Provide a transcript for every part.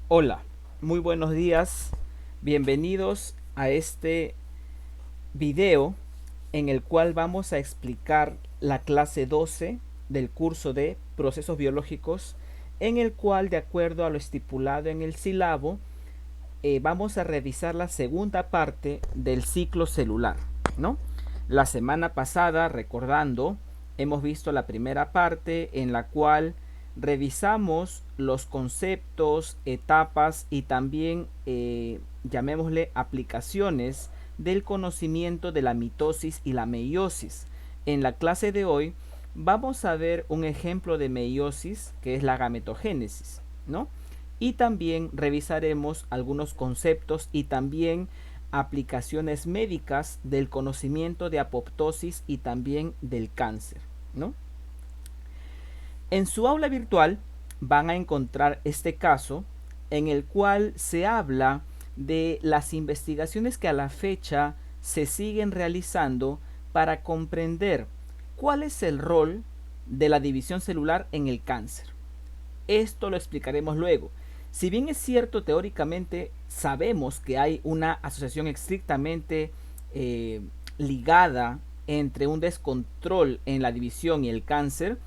Hola, muy buenos días. Bienvenidos a este video en el cual vamos a explicar la clase 12 del curso de procesos biológicos, en el cual, de acuerdo a lo estipulado en el sílabo, vamos a revisar la segunda parte del ciclo celular, ¿no? La semana pasada, recordando, hemos visto la primera parte en la cual revisamos los conceptos, etapas y también, llamémosle, aplicaciones del conocimiento de la mitosis y la meiosis. En la clase de hoy vamos a ver un ejemplo de meiosis, que es la gametogénesis, ¿no? Y también revisaremos algunos conceptos y también aplicaciones médicas del conocimiento de apoptosis y también del cáncer, ¿no? En su aula virtual van a encontrar este caso en el cual se habla de las investigaciones que a la fecha se siguen realizando para comprender cuál es el rol de la división celular en el cáncer. Esto lo explicaremos luego. Si bien es cierto, teóricamente sabemos que hay una asociación estrictamente eh, ligada entre un descontrol en la división y el cáncer,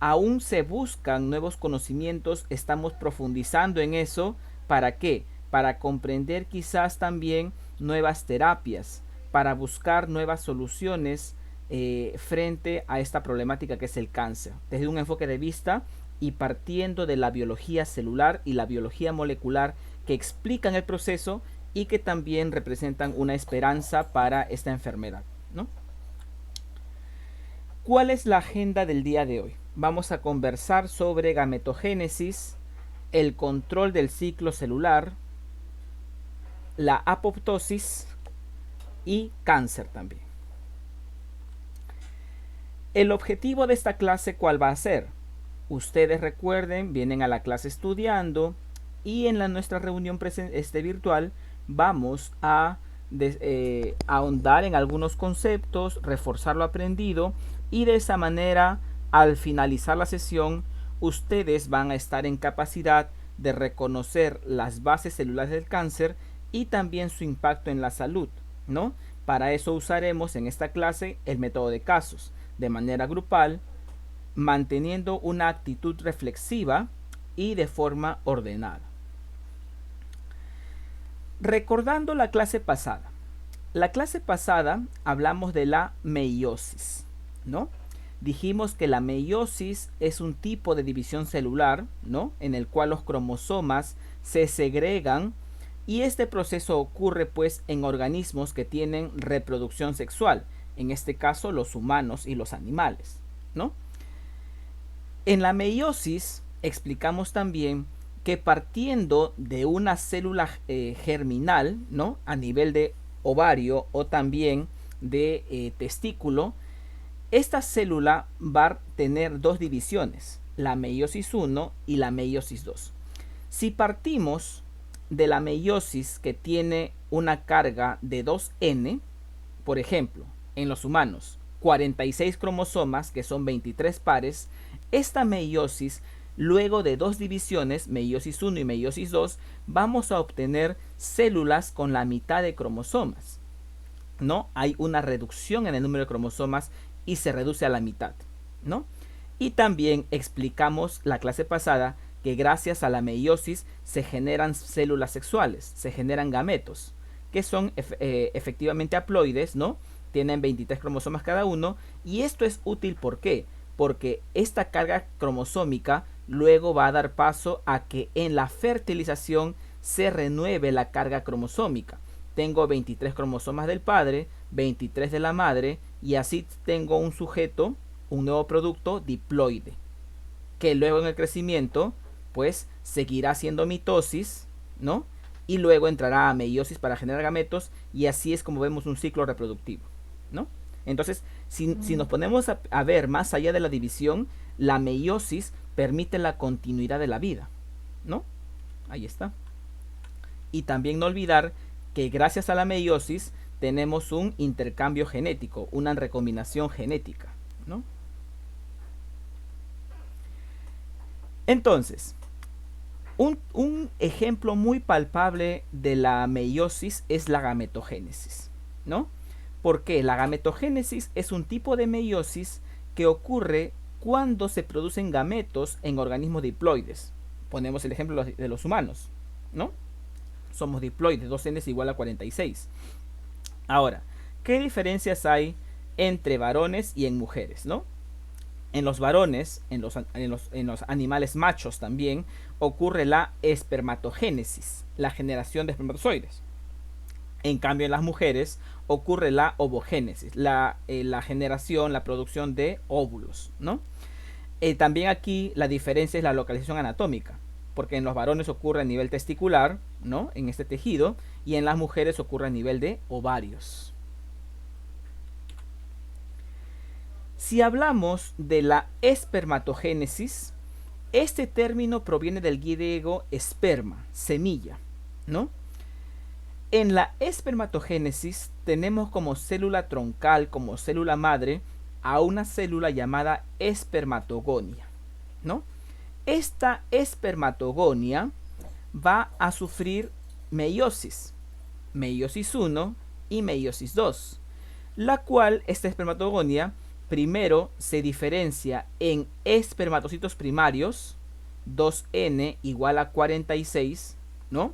aún se buscan nuevos conocimientos, estamos profundizando en eso. ¿Para qué? Para comprender quizás también nuevas terapias, para buscar nuevas soluciones frente a esta problemática que es el cáncer, desde un enfoque de vista y partiendo de la biología celular y la biología molecular que explican el proceso y que también representan una esperanza para esta enfermedad, ¿no? ¿Cuál es la agenda del día de hoy? Vamos a conversar sobre gametogénesis, el control del ciclo celular, la apoptosis y cáncer también. El objetivo de esta clase, ¿cuál va a ser? Ustedes recuerden, vienen a la clase estudiando y en nuestra reunión virtual vamos a ahondar en algunos conceptos, reforzar lo aprendido y de esa manera, al finalizar la sesión, ustedes van a estar en capacidad de reconocer las bases celulares del cáncer y también su impacto en la salud, ¿no? Para eso usaremos en esta clase el método de casos, de manera grupal, manteniendo una actitud reflexiva y de forma ordenada. Recordando la clase pasada hablamos de la meiosis, ¿no? Dijimos que la meiosis es un tipo de división celular, ¿no? En el cual los cromosomas se segregan y este proceso ocurre pues en organismos que tienen reproducción sexual, en este caso los humanos y los animales, ¿no? En la meiosis explicamos también que partiendo de una célula germinal, ¿no? A nivel de ovario o también de testículo, esta célula va a tener dos divisiones, la meiosis 1 y la meiosis 2. Si partimos de la meiosis que tiene una carga de 2N, por ejemplo, en los humanos, 46 cromosomas, que son 23 pares, esta meiosis, luego de dos divisiones, meiosis 1 y meiosis 2, vamos a obtener células con la mitad de cromosomas. ¿No? Hay una reducción en el número de cromosomas y se reduce a la mitad, ¿no? Y también explicamos la clase pasada que gracias a la meiosis se generan células sexuales, se generan gametos, que son efectivamente haploides, ¿no? Tienen 23 cromosomas cada uno y esto es útil, ¿por qué? Porque esta carga cromosómica luego va a dar paso a que en la fertilización se renueve la carga cromosómica. Tengo 23 cromosomas del padre, 23 de la madre y así tengo un sujeto, un nuevo producto diploide, que luego en el crecimiento pues seguirá haciendo mitosis, ¿no? Y luego entrará a meiosis para generar gametos y así es como vemos un ciclo reproductivo, ¿no? Entonces, si nos ponemos a ver más allá de la división, la meiosis permite la continuidad de la vida, ¿no? Ahí está. Y también no olvidar que gracias a la meiosis tenemos un intercambio genético, una recombinación genética, ¿no? Entonces, Un ejemplo muy palpable de la meiosis es la gametogénesis, ¿no? Porque la gametogénesis es un tipo de meiosis que ocurre cuando se producen gametos en organismos diploides. Ponemos el ejemplo de los humanos, ¿no? Somos diploides, 2n es igual a 46. Ahora, ¿qué diferencias hay entre varones y en mujeres, no? En los varones, en los animales machos también, ocurre la espermatogénesis, la generación de espermatozoides. En cambio, en las mujeres ocurre la ovogénesis, la generación, la producción de óvulos, ¿no? También aquí la diferencia es la localización anatómica, porque en los varones ocurre a nivel testicular, ¿no? En este tejido, y en las mujeres ocurre a nivel de ovarios. Si hablamos de la espermatogénesis, este término proviene del griego esperma, semilla, ¿no? En la espermatogénesis tenemos como célula troncal, como célula madre, a una célula llamada espermatogonia, ¿no? Esta espermatogonia va a sufrir meiosis, meiosis 1 y meiosis 2, la cual esta espermatogonia primero se diferencia en espermatocitos primarios, 2n igual a 46, ¿no?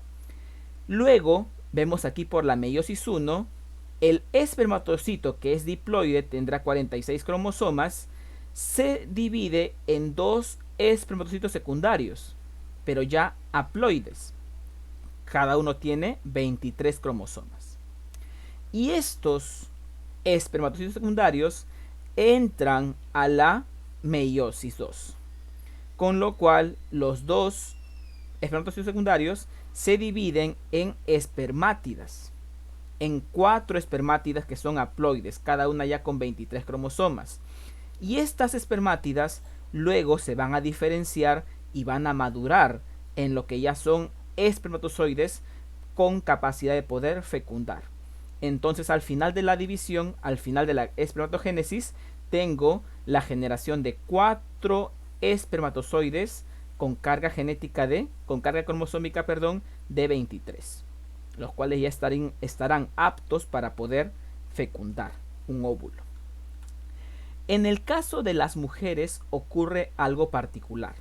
Luego vemos aquí por la meiosis 1, el espermatocito que es diploide tendrá 46 cromosomas, se divide en dos espermatocitos secundarios, pero ya haploides. Cada uno tiene 23 cromosomas. Y estos espermatocitos secundarios entran a la meiosis 2, con lo cual los dos espermatocitos secundarios se dividen en espermátidas, en 4 espermátidas que son haploides, cada una ya con 23 cromosomas. Y estas espermátidas luego se van a diferenciar y van a madurar en lo que ya son espermatozoides con capacidad de poder fecundar. Entonces al final de la división, al final de la espermatogénesis, tengo la generación de 4 espermatozoides con carga genética con carga cromosómica, de 23, los cuales ya estarán aptos para poder fecundar un óvulo. En el caso de las mujeres ocurre algo particular,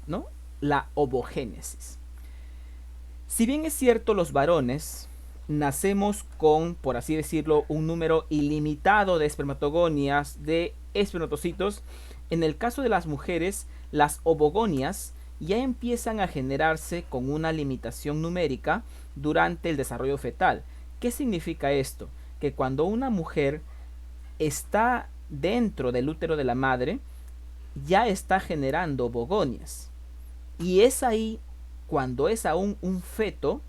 ¿no? La ovogénesis. Si bien es cierto, los varones nacemos con, por así decirlo, un número ilimitado de espermatogonias, de espermatocitos, en el caso de las mujeres, las ovogonias ya empiezan a generarse con una limitación numérica durante el desarrollo fetal. ¿Qué significa esto? Que cuando una mujer está dentro del útero de la madre, ya está generando ovogonias. Y es ahí, cuando es aún un feto,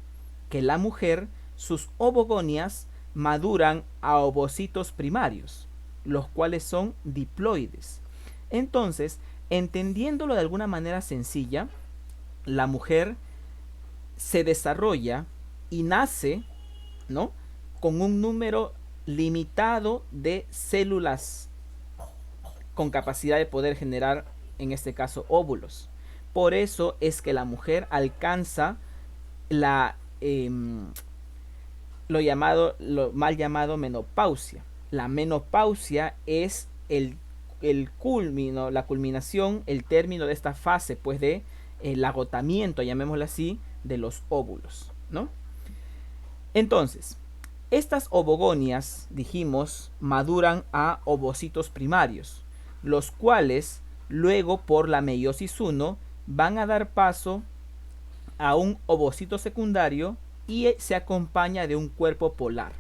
que la mujer, sus ovogonias maduran a ovocitos primarios, los cuales son diploides. Entonces, entendiéndolo de alguna manera sencilla, la mujer se desarrolla y nace, ¿no?, con un número limitado de células con capacidad de poder generar, en este caso, óvulos. Por eso es que la mujer alcanza la lo mal llamado menopausia. La menopausia es la culminación, el término de esta fase, pues, de el agotamiento, llamémoslo así, de los óvulos, ¿no? Entonces, estas ovogonias, dijimos, maduran a ovocitos primarios, los cuales luego por la meiosis 1 van a dar paso a un ovocito secundario y se acompaña de un cuerpo polar.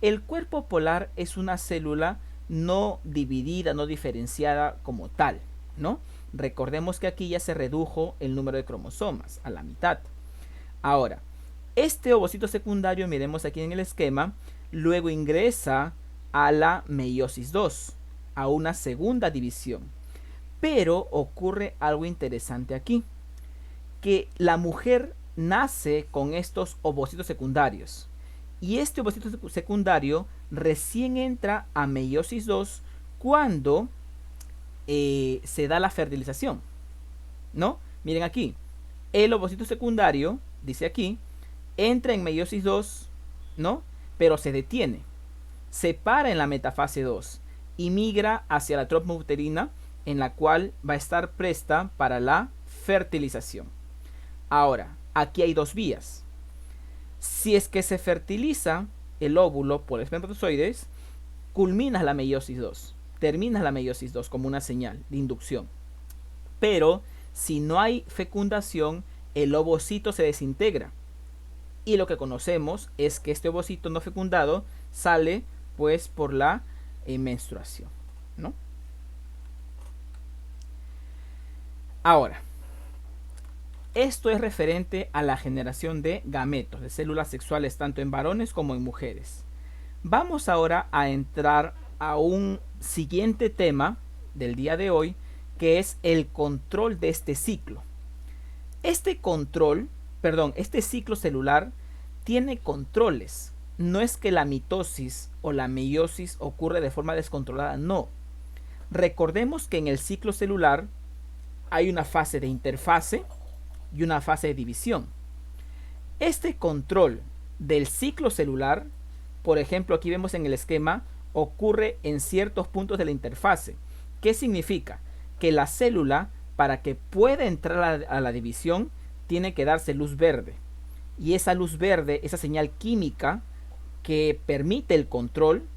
El cuerpo polar es una célula no dividida, no diferenciada como tal, ¿no? Recordemos que aquí ya se redujo el número de cromosomas a la mitad. Ahora, este ovocito secundario, miremos aquí en el esquema, luego ingresa a la meiosis 2, a una segunda división. Pero ocurre algo interesante aquí, que la mujer nace con estos ovocitos secundarios. Y este ovocito secundario recién entra a meiosis 2 cuando se da la fertilización, ¿no? Miren aquí, El ovocito secundario, dice aquí, entra en meiosis 2, ¿no? Pero se detiene, se para en la metafase 2 y migra hacia la trompa uterina, en la cual va a estar presta para la fertilización. Ahora, aquí hay dos vías. Si es que se fertiliza el óvulo por espermatozoides, culminas la meiosis 2, terminas la meiosis 2 como una señal de inducción. Pero si no hay fecundación, el ovocito se desintegra. Y lo que conocemos es que este ovocito no fecundado sale pues por la menstruación, ¿no? Ahora, esto es referente a la generación de gametos, de células sexuales tanto en varones como en mujeres. Vamos ahora a entrar a un siguiente tema del día de hoy, que es el control de este ciclo. Este ciclo celular tiene controles. No es que la mitosis o la meiosis ocurre de forma descontrolada, no. Recordemos que en el ciclo celular hay una fase de interfase y una fase de división. Este control del ciclo celular, por ejemplo, aquí vemos en el esquema, ocurre en ciertos puntos de la interfase. ¿Qué significa? Que la célula, para que pueda entrar a la división, tiene que darse luz verde. Y esa luz verde, esa señal química que permite el control,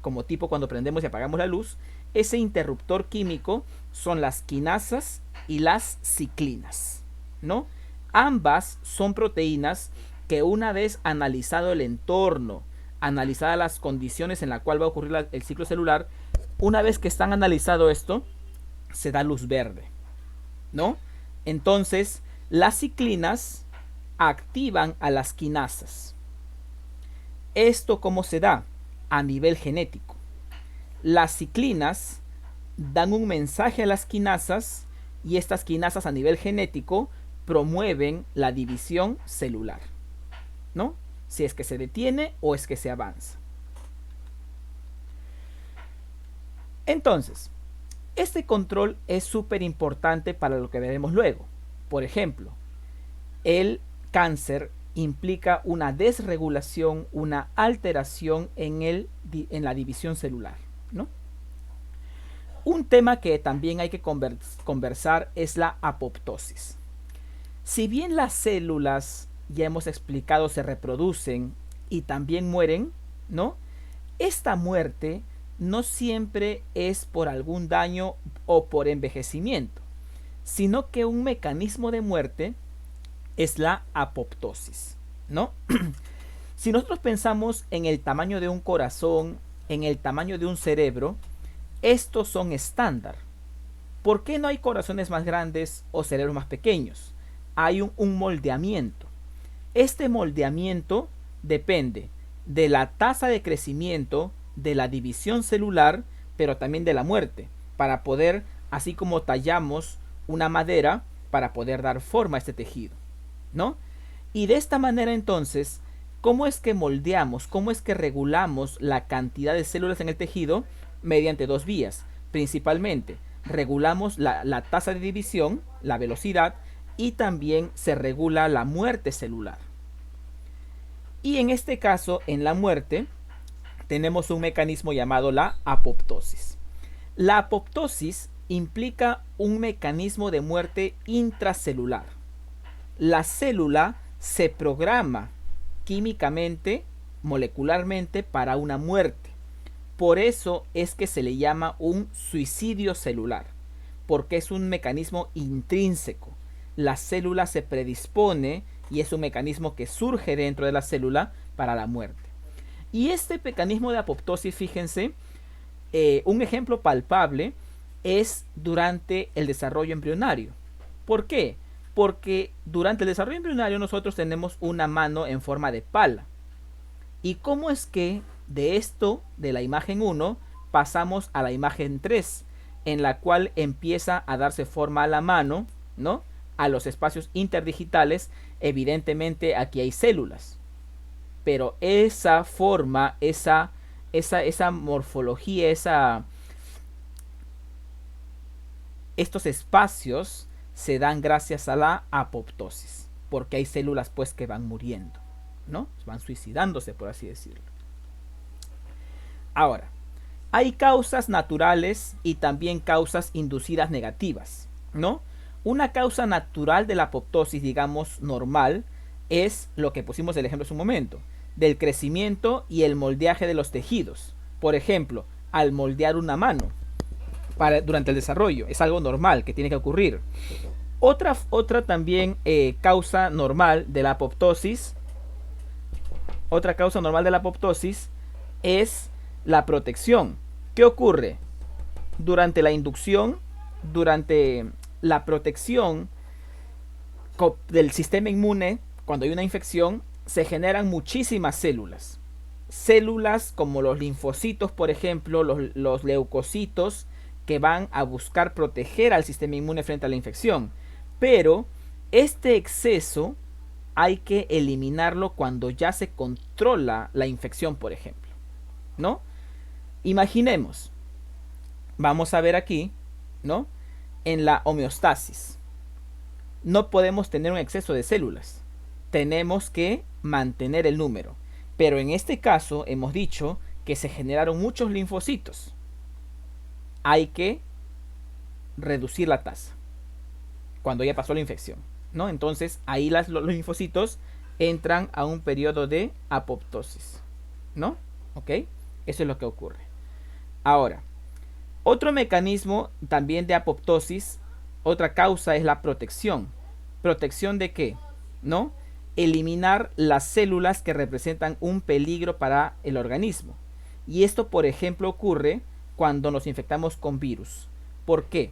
como tipo cuando prendemos y apagamos la luz, ese interruptor químico son las quinasas y las ciclinas, ¿no? Ambas son proteínas que, una vez analizado el entorno, analizadas las condiciones en las cuales va a ocurrir el ciclo celular, una vez que están analizado esto, se da luz verde, ¿no? Entonces, las ciclinas activan a las quinasas. ¿Esto cómo se da? A nivel genético. Las ciclinas dan un mensaje a las quinasas y estas quinasas a nivel genético promueven la división celular, ¿no? Si es que se detiene o es que se avanza. Entonces, este control es súper importante para lo que veremos luego. Por ejemplo, el cáncer implica una desregulación, una alteración en la división celular, ¿no? Un tema que también hay que conversar es la apoptosis. Si bien las células, ya hemos explicado, se reproducen y también mueren, ¿no? Esta muerte no siempre es por algún daño o por envejecimiento, sino que un mecanismo de muerte es la apoptosis, ¿no? Si nosotros pensamos en el tamaño de un corazón, en el tamaño de un cerebro, estos son estándar. ¿Por qué no hay corazones más grandes o cerebros más pequeños? Hay un moldeamiento. Este moldeamiento depende de la tasa de crecimiento, de la división celular, pero también de la muerte, para poder, así como tallamos una madera, para poder dar forma a este tejido, ¿no? Y de esta manera, entonces, ¿cómo es que moldeamos, cómo es que regulamos la cantidad de células en el tejido? Mediante dos vías. Principalmente, regulamos la tasa de división, la velocidad, y también se regula la muerte celular. Y en este caso, en la muerte, tenemos un mecanismo llamado la apoptosis. La apoptosis implica un mecanismo de muerte intracelular. La célula se programa químicamente, molecularmente, para una muerte. Por eso es que se le llama un suicidio celular, porque es un mecanismo intrínseco. La célula se predispone y es un mecanismo que surge dentro de la célula para la muerte. Y este mecanismo de apoptosis, fíjense, un ejemplo palpable es durante el desarrollo embrionario. ¿Por qué? Porque durante el desarrollo embrionario nosotros tenemos una mano en forma de pala. ¿Y cómo es que de esto, de la imagen 1, pasamos a la imagen 3, en la cual empieza a darse forma a la mano, ¿no? A los espacios interdigitales? Evidentemente aquí hay células, pero esa forma, esa morfología, estos espacios se dan gracias a la apoptosis, porque hay células pues que van muriendo, ¿no? Van suicidándose, por así decirlo. Ahora, hay causas naturales y también causas inducidas negativas, ¿no? Una causa natural de la apoptosis, digamos, normal, es lo que pusimos el ejemplo hace un momento, del crecimiento y el moldeaje de los tejidos. Por ejemplo, al moldear una mano durante el desarrollo, es algo normal que tiene que ocurrir. Otra también causa normal de la apoptosis, otra causa normal de la apoptosis es la protección. ¿Qué ocurre? Durante la inducción, durante la protección del sistema inmune, cuando hay una infección, se generan muchísimas células. Células como los linfocitos, por ejemplo, los leucocitos, que van a buscar proteger al sistema inmune frente a la infección. Pero este exceso hay que eliminarlo cuando ya se controla la infección, por ejemplo, ¿no? Imaginemos, vamos a ver aquí, ¿no? En la homeostasis, no podemos tener un exceso de células. Tenemos que mantener el número. Pero en este caso hemos dicho que se generaron muchos linfocitos. Hay que reducir la tasa cuando ya pasó la infección, ¿no? Entonces ahí los linfocitos entran a un periodo de apoptosis, ¿no? ¿Ok? Eso es lo que ocurre. Ahora, otro mecanismo también de apoptosis, otra causa es la protección. ¿Protección de qué? ¿No? Eliminar las células que representan un peligro para el organismo. Y esto, por ejemplo, ocurre cuando nos infectamos con virus. ¿Por qué?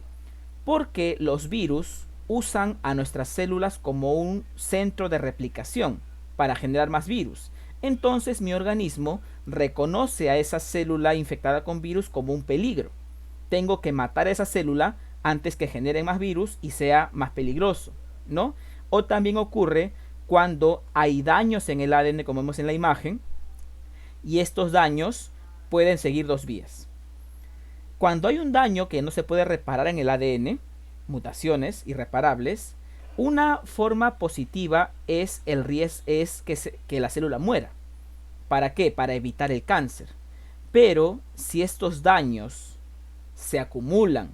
Porque los virus usan a nuestras células como un centro de replicación para generar más virus. Entonces mi organismo reconoce a esa célula infectada con virus como un peligro. Tengo que matar a esa célula antes que genere más virus y sea más peligroso, ¿no? O también ocurre cuando hay daños en el ADN, como vemos en la imagen, y estos daños pueden seguir dos vías. Cuando hay un daño que no se puede reparar en el ADN, mutaciones irreparables, una forma positiva es que la célula muera. ¿Para qué? Para evitar el cáncer. Pero si estos daños se acumulan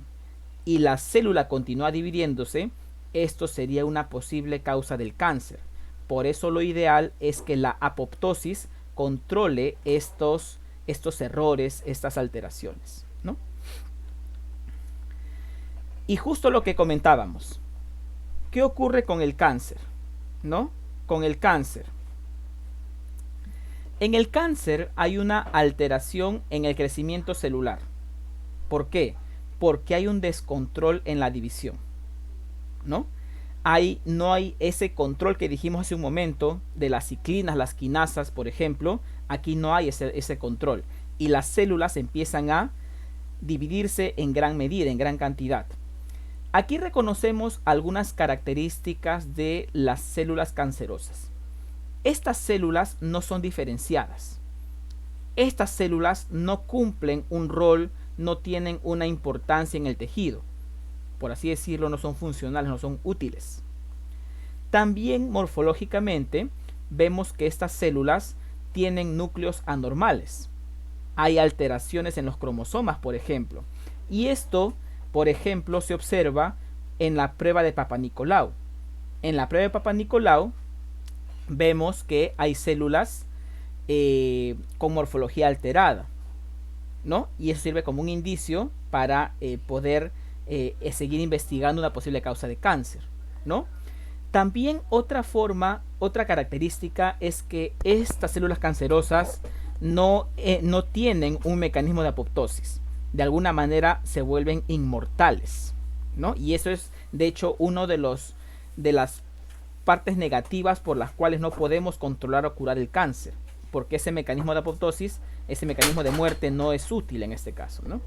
y la célula continúa dividiéndose, esto sería una posible causa del cáncer. Por eso lo ideal es que la apoptosis controle estos errores, estas alteraciones, ¿no? Y justo lo que comentábamos, ¿qué ocurre con el cáncer? ¿No? Con el cáncer. En el cáncer hay una alteración en el crecimiento celular. ¿Por qué? Porque hay un descontrol en la división, ¿no? No hay ese control que dijimos hace un momento de las ciclinas, las quinasas, por ejemplo. Aquí no hay ese control. Y las células empiezan a dividirse en gran medida, en gran cantidad. Aquí reconocemos algunas características de las células cancerosas. Estas células no son diferenciadas. Estas células no cumplen un rol, no tienen una importancia en el tejido. Por así decirlo, no son funcionales, no son útiles. También morfológicamente vemos que estas células tienen núcleos anormales. Hay alteraciones en los cromosomas, por ejemplo. Y esto, por ejemplo, se observa en la prueba de Papá-Nicolau. En la prueba de Papá-Nicolau vemos que hay células con morfología alterada, ¿no? Y eso sirve como un indicio para poder seguir investigando una posible causa de cáncer, ¿no? También otra característica es que estas células cancerosas no tienen un mecanismo de apoptosis. De alguna manera se vuelven inmortales, ¿no? Y eso es, de hecho, uno de las partes negativas por las cuales no podemos controlar o curar el cáncer, porque ese mecanismo de apoptosis, ese mecanismo de muerte no es útil en este caso, ¿no?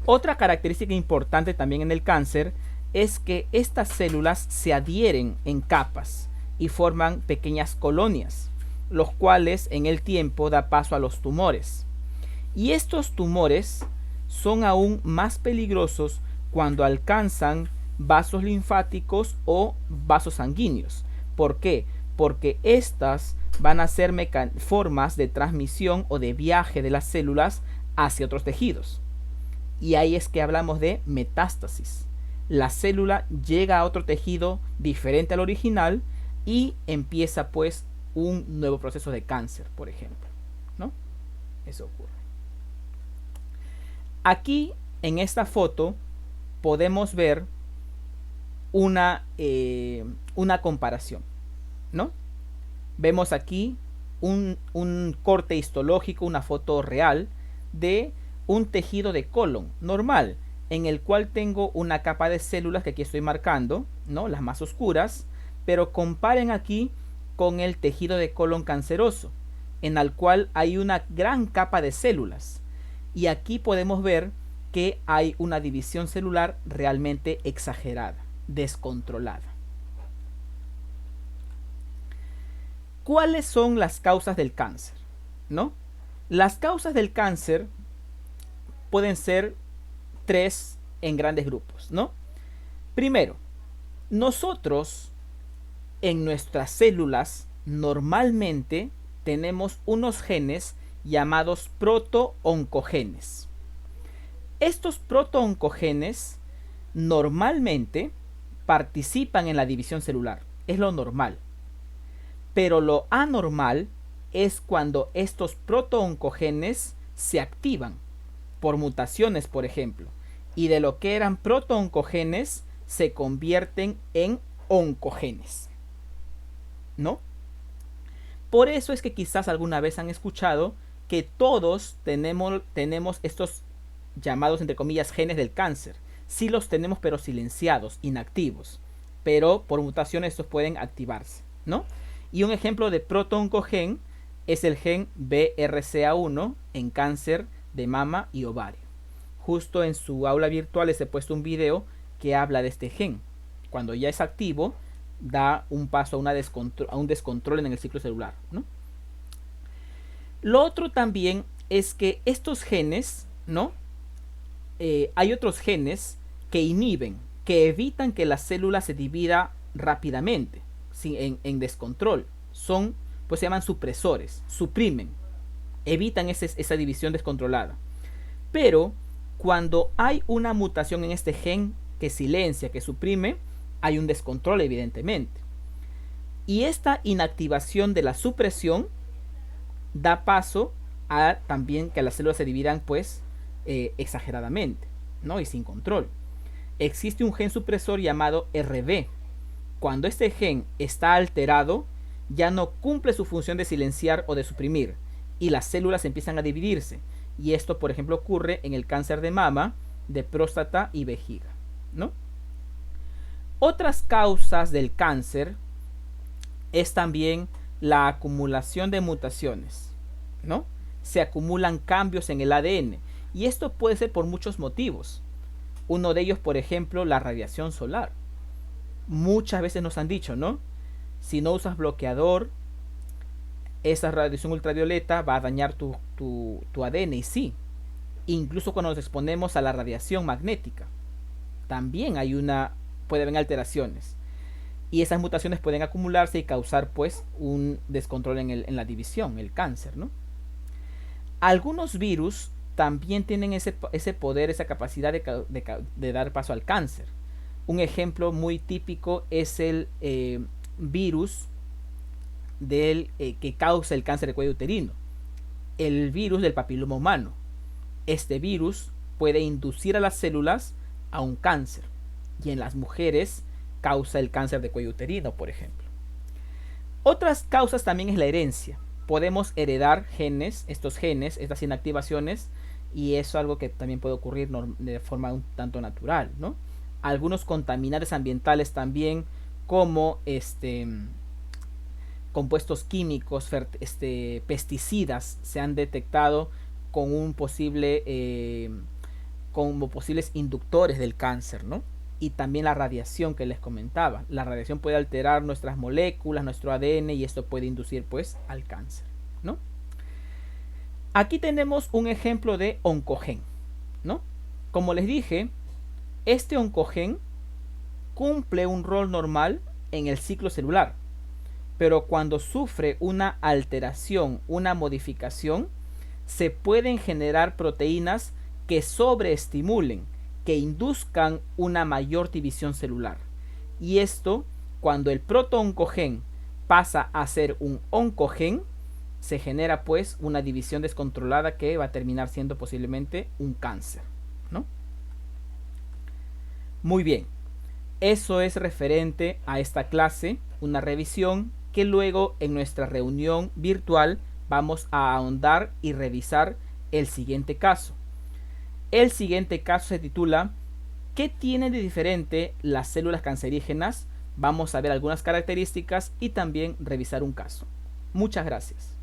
Otra característica importante también en el cáncer es que estas células se adhieren en capas y forman pequeñas colonias, los cuales en el tiempo da paso a los tumores. Y estos tumores son aún más peligrosos cuando alcanzan vasos linfáticos o vasos sanguíneos. ¿Por qué? Porque estas van a ser formas de transmisión o de viaje de las células hacia otros tejidos. Y ahí es que hablamos de metástasis. La célula llega a otro tejido diferente al original y empieza pues un nuevo proceso de cáncer, por ejemplo, ¿no? Eso ocurre. Aquí en esta foto podemos ver una comparación, ¿no? Vemos aquí un corte histológico, una foto real de un tejido de colon normal, en el cual tengo una capa de células que aquí estoy marcando, ¿no? Las más oscuras, pero comparen aquí con el tejido de colon canceroso, en el cual hay una gran capa de células. Y aquí podemos ver que hay una división celular realmente exagerada, descontrolada. ¿Cuáles son las causas del cáncer? ¿No? Las causas del cáncer pueden ser tres en grandes grupos, ¿no? Primero, nosotros en nuestras células normalmente tenemos unos genes llamados protooncogenes. Estos protooncogenes normalmente participan en la división celular, es lo normal. Pero lo anormal es cuando estos protooncogenes se activan por mutaciones, por ejemplo, y de lo que eran protooncogenes se convierten en oncogenes, ¿no? Por eso es que quizás alguna vez han escuchado que todos tenemos estos llamados, entre comillas, genes del cáncer. Sí los tenemos, pero silenciados, inactivos. Pero por mutaciones estos pueden activarse, ¿no? Y un ejemplo de protooncogen es el gen BRCA1 en cáncer de mama y ovario. Justo en su aula virtual les he puesto un video que habla de este gen. Cuando ya es activo, da un paso a un descontrol en el ciclo celular, ¿no? Lo otro también es que estos genes, ¿no? Hay otros genes que inhiben, que evitan que la célula se divida rápidamente, en descontrol. Pues se llaman supresores, suprimen, evitan esa división descontrolada. Pero cuando hay una mutación en este gen que silencia, que suprime, hay un descontrol evidentemente. Y esta inactivación de la supresión da paso a también que las células se dividan pues exageradamente, ¿no? Y sin control. Existe un gen supresor llamado RB. Cuando este gen está alterado, ya no cumple su función de silenciar o de suprimir, y las células empiezan a dividirse. Y esto, por ejemplo, ocurre en el cáncer de mama, de próstata y vejiga, ¿no? Otras causas del cáncer es también la acumulación de mutaciones, ¿no? Se acumulan cambios en el ADN, y esto puede ser por muchos motivos. Uno de ellos, por ejemplo, la radiación solar. Muchas veces nos han dicho, ¿no? Si no usas bloqueador, esa radiación ultravioleta va a dañar tu ADN. Y sí, incluso cuando nos exponemos a la radiación magnética, también puede haber alteraciones. Y esas mutaciones pueden acumularse y causar pues un descontrol en la división, el cáncer, ¿no? Algunos virus también tienen ese poder, esa capacidad de dar paso al cáncer. Un ejemplo muy típico es el virus que causa el cáncer de cuello uterino, el virus del papiloma humano. Este virus puede inducir a las células a un cáncer, y en las mujeres causa el cáncer de cuello uterino, por ejemplo. Otras causas también es la herencia. Podemos heredar estas inactivaciones, y eso es algo que también puede ocurrir de forma un tanto natural, ¿no? Algunos contaminantes ambientales también, como compuestos químicos, pesticidas, se han detectado con como posibles inductores del cáncer, ¿no? Y también la radiación que les comentaba. La radiación puede alterar nuestras moléculas, nuestro ADN, y esto puede inducir pues al cáncer, ¿no? Aquí tenemos un ejemplo de oncogen, ¿no? Como les dije, este oncogen cumple un rol normal en el ciclo celular, pero cuando sufre una alteración, una modificación, se pueden generar proteínas que sobreestimulen, que induzcan una mayor división celular. Y esto, cuando el proto-oncogen pasa a ser un oncogen, se genera pues una división descontrolada que va a terminar siendo posiblemente un cáncer, ¿no? Muy bien, eso es referente a esta clase, una revisión que luego en nuestra reunión virtual vamos a ahondar y revisar el siguiente caso. El siguiente caso se titula ¿qué tienen de diferente las células cancerígenas? Vamos a ver algunas características y también revisar un caso. Muchas gracias.